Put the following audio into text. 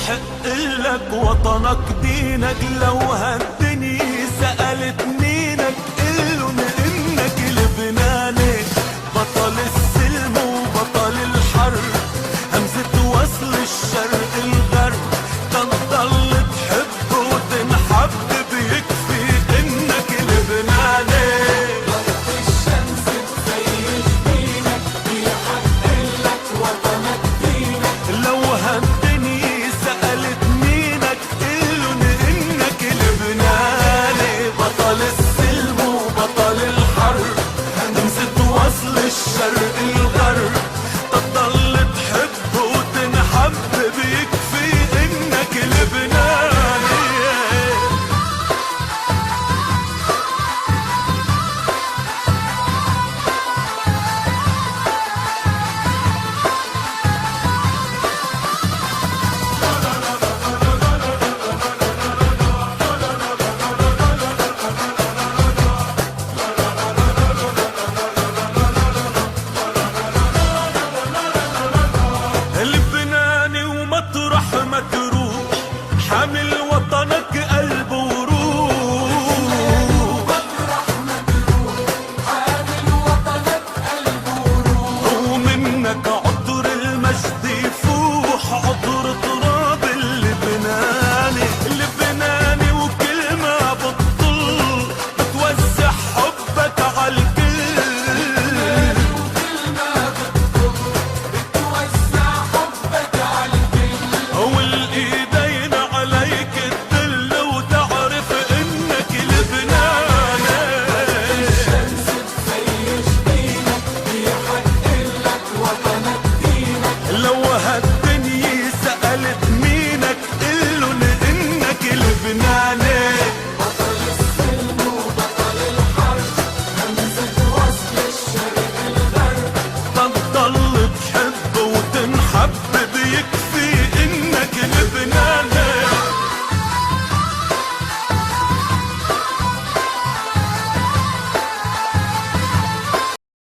يحق لك وطنك دينك. لو هالدنيا سألت مينك قلن انك لبناني، بطل السلم وبطل الحرب، همزة وصل الشرق الغرب. تضل تحب وتنحب بيكفي انك لبناني. ضرب الشمس تزيش دينك، بيحق لك وطنك دينك. لو هالدنيا سألت مينك قلن انك لبناني، بطل السلم وبطل الحرب، همزة وصل الشرق الغرب. تضل تحب وتنحب بيكفي انك لبناني. لبناني ومطرح ما تروح، حامل وطنك قلب وروح. مطرح ما تروح، حامل وطنك قلب وروح. ومنك عطر المجد يفوح، عطر تراب اللبناني. لبناني وكل ما بتطل بتوزع حبك عالكل. وكل ما بتطل بتوزع حبك عالكل. والايدين عليك تدل وتعرف انك لبناني. الشمس تزيش دينك، بيحق لك وطنك دينك. لو هالدنيا سألت مينك قلن انك لبناني. بطل السلم وبطل الحرب، همزة وصل الشرق الغرب. تضل تحب وتنحب بيكفي